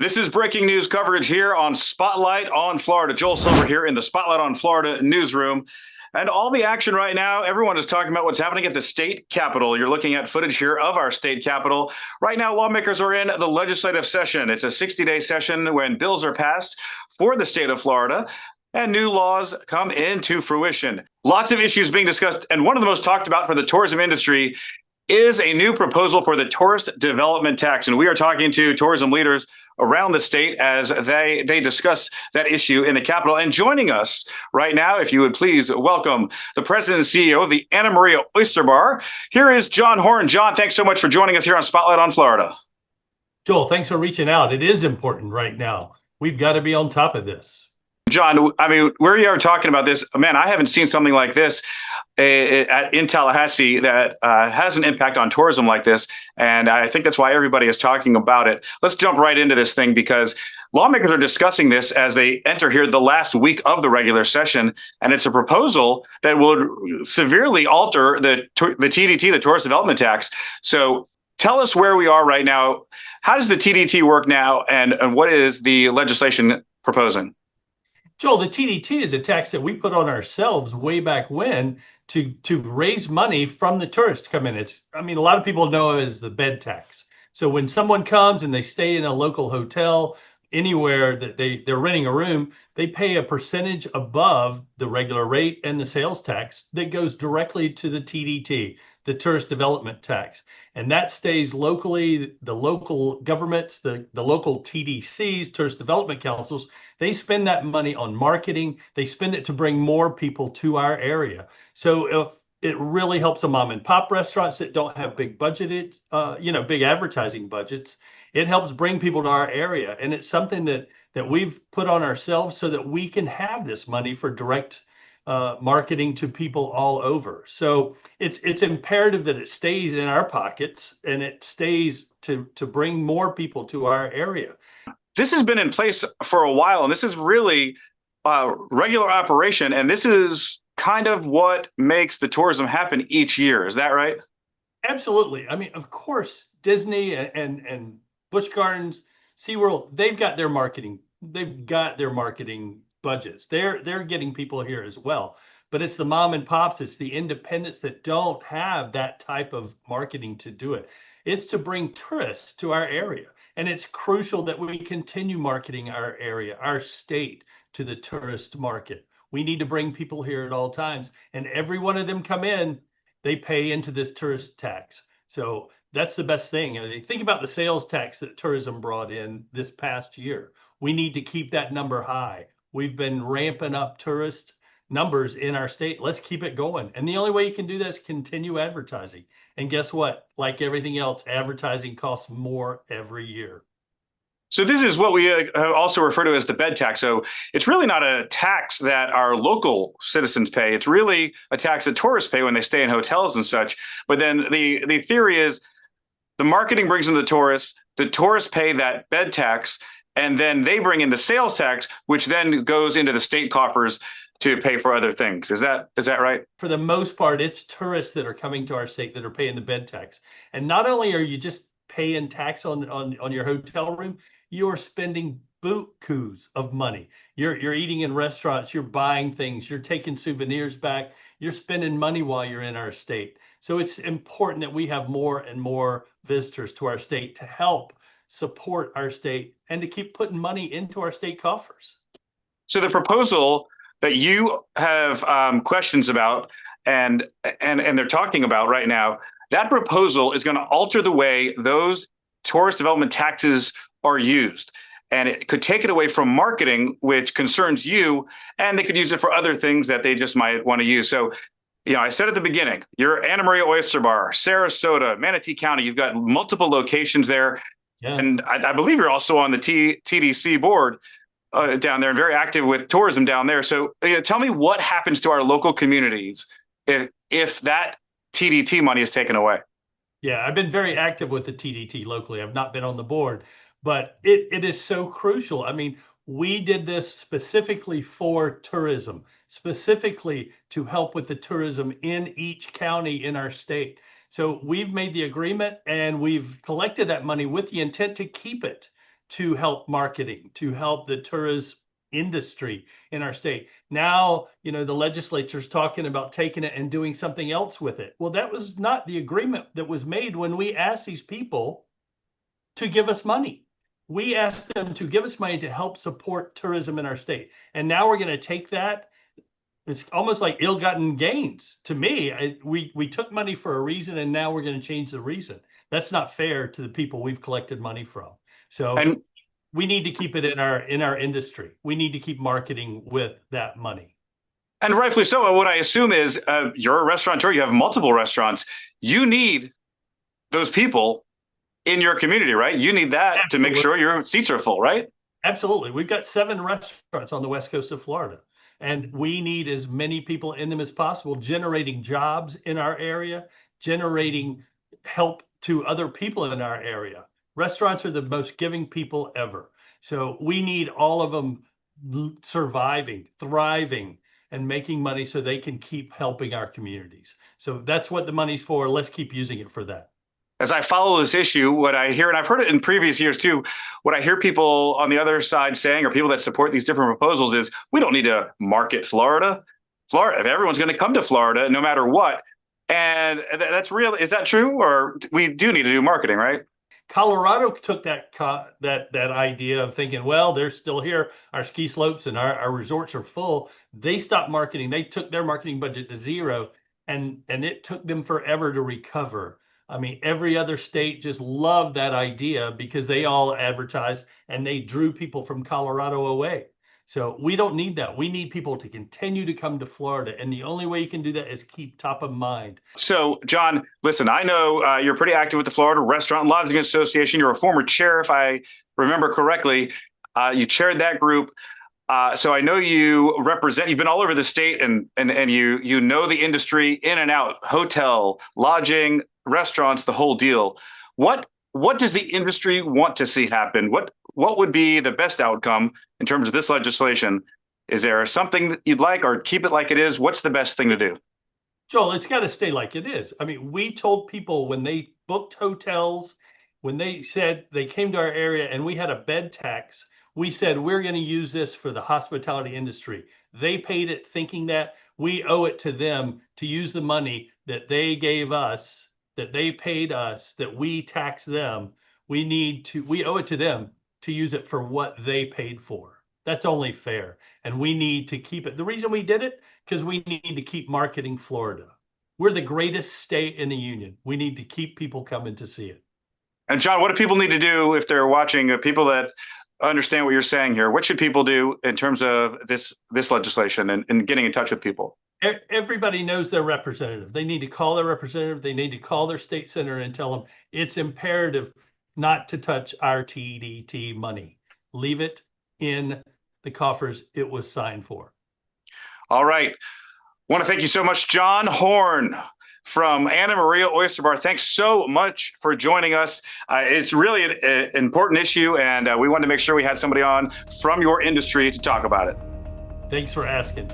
This is breaking news coverage here on Spotlight on Florida. Joel Silver here in the Spotlight on Florida newsroom. And all the action right now, everyone is talking about what's happening at the state capitol. You're looking at footage here of our state capitol. Right now, lawmakers are in the legislative session. It's a 60-day session when bills are passed for the state of Florida and new laws come into fruition. Lots of issues being discussed. And one of the most talked about for the tourism industry is a new proposal for the tourist development tax. And we are talking to tourism leaders around the state as they discuss that issue in the Capitol. And joining us right now, if you would please welcome the president and CEO of the Anna Maria Oyster Bar. Here is John Horne. John, thanks so much for joining us here on Spotlight on Florida. Joel, thanks for reaching out. It is important right now. We've got to be on top of this. John, I mean, we are talking about this. Man, I haven't seen something like this in Tallahassee that has an impact on tourism like this. And I think that's why everybody is talking about it. Let's jump right into this thing because lawmakers are discussing this as they enter here the last week of the regular session. And it's a proposal that will severely alter the TDT, the tourist development tax. So tell us where we are right now. How does the TDT work now? And what is the legislation proposing? Joel, the TDT is a tax that we put on ourselves way back when to raise money from the tourists to come in. A lot of people know it as the bed tax. So when someone comes and they stay in a local hotel, anywhere that they're renting a room, they pay a percentage above the regular rate and the sales tax that goes directly to the TDT, the tourist development tax. And that stays locally. The local governments, the local TDCs, tourist development councils, they spend that money on marketing. They spend it to bring more people to our area. So if it really helps the mom and pop restaurants that don't have big budgeted, big advertising budgets. It helps bring people to our area. And it's something that we've put on ourselves so that we can have this money for direct marketing to people all over. So it's imperative that it stays in our pockets and it stays to bring more people to our area. This has been in place for a while, and this is really a regular operation. And this is kind of what makes the tourism happen each year. Is that right? Absolutely. I mean, of course, Disney and Busch Gardens, SeaWorld, they've got their marketing. They've got their marketing budgets. They're getting people here as well. But it's the mom and pops, it's the independents that don't have that type of marketing to do it. It's to bring tourists to our area. And it's crucial that we continue marketing our area, our state, to the tourist market. We need to bring people here at all times. And every one of them come in, they pay into this tourist tax. So that's the best thing. I mean, think about the sales tax that tourism brought in this past year. We need to keep that number high. We've been ramping up tourist numbers in our state. Let's keep it going. And the only way you can do that is continue advertising. And guess what? Like everything else, advertising costs more every year. So this is what we also refer to as the bed tax. So it's really not a tax that our local citizens pay. It's really a tax that tourists pay when they stay in hotels and such. But then the theory is the marketing brings in the tourists pay that bed tax, and then they bring in the sales tax, which then goes into the state coffers to pay for other things. Is that right? For the most part, it's tourists that are coming to our state that are paying the bed tax. And not only are you just paying tax on your hotel room, you're spending bukus of money. You're eating in restaurants, you're buying things, you're taking souvenirs back, you're spending money while you're in our state. So it's important that we have more and more visitors to our state to help support our state and to keep putting money into our state coffers. So the proposal that you have questions about and they're talking about right now, that proposal is going to alter the way those tourist development taxes are used. And it could take it away from marketing, which concerns you, and they could use it for other things that they just might want to use. So, I said at the beginning, you're Anna Maria Oyster Bar, Sarasota, Manatee County, you've got multiple locations there. Yeah. And I believe you're also on the TDC board down there and very active with tourism down there. So tell me what happens to our local communities if that TDT money is taken away. Yeah, I've been very active with the TDT locally. I've not been on the board, but it is so crucial. I mean, we did this specifically for tourism, specifically to help with the tourism in each county in our state. So we've made the agreement and we've collected that money with the intent to keep it to help marketing, to help the tourism industry in our state. Now, the legislature's talking about taking it and doing something else with it. Well, that was not the agreement that was made when we asked these people to give us money. We asked them to give us money to help support tourism in our state. And now we're going to take that. It's almost like ill-gotten gains to me. We took money for a reason, and now we're going to change the reason. That's not fair to the people we've collected money from. So we need to keep it in our industry. We need to keep marketing with that money. And rightfully so. What I assume is you're a restaurateur. You have multiple restaurants. You need those people in your community, right? You need that to make sure your seats are full, right? Absolutely. We've got 7 restaurants on the west coast of Florida, and we need as many people in them as possible, generating jobs in our area, generating help to other people in our area. Restaurants are the most giving people ever. So we need all of them surviving, thriving, and making money so they can keep helping our communities. So that's what the money's for. Let's keep using it for that. As I follow this issue, what I hear, and I've heard it in previous years too, what I hear people on the other side saying, or people that support these different proposals, is we don't need to market Florida. Everyone's going to come to Florida no matter what. And that's real. Is that true? Or we do need to do marketing, right? Colorado took that idea of thinking, well, they're still here. Our ski slopes and our resorts are full. They stopped marketing. They took their marketing budget to zero, and it took them forever to recover. I mean, every other state just loved that idea because they all advertised and they drew people from Colorado away. So we don't need that. We need people to continue to come to Florida. And the only way you can do that is keep top of mind. So, John, listen, I know you're pretty active with the Florida Restaurant and Lodging Association. You're a former chair, if I remember correctly. You chaired that group. So I know you've been all over the state and you know the industry in and out, hotel, lodging, restaurants, the whole deal. What does the industry want to see happen? What would be the best outcome in terms of this legislation? Is there something that you'd like, or keep it like it is? What's the best thing to do? Joel, it's got to stay like it is. I mean, we told people when they booked hotels, when they said they came to our area and we had a bed tax, we said, we're going to use this for the hospitality industry. They paid it thinking that we owe it to them to use the money that they gave us, that they paid us, that we tax them. We owe it to them to use it for what they paid for. That's only fair. And we need to keep it. The reason we did it, because we need to keep marketing Florida. We're the greatest state in the union. We need to keep people coming to see it. And John, what do people need to do if they're watching, people that understand what you're saying here? What should people do in terms of this legislation and getting in touch with people? Everybody knows their representative. They need to call their representative. They need to call their state senator and tell them it's imperative not to touch our TDT money. Leave it in the coffers it was signed for. All right. I want to thank you so much, John Horne from Anna Maria Oyster Bar. Thanks so much for joining us. It's really an important issue, and we wanted to make sure we had somebody on from your industry to talk about it. Thanks for asking.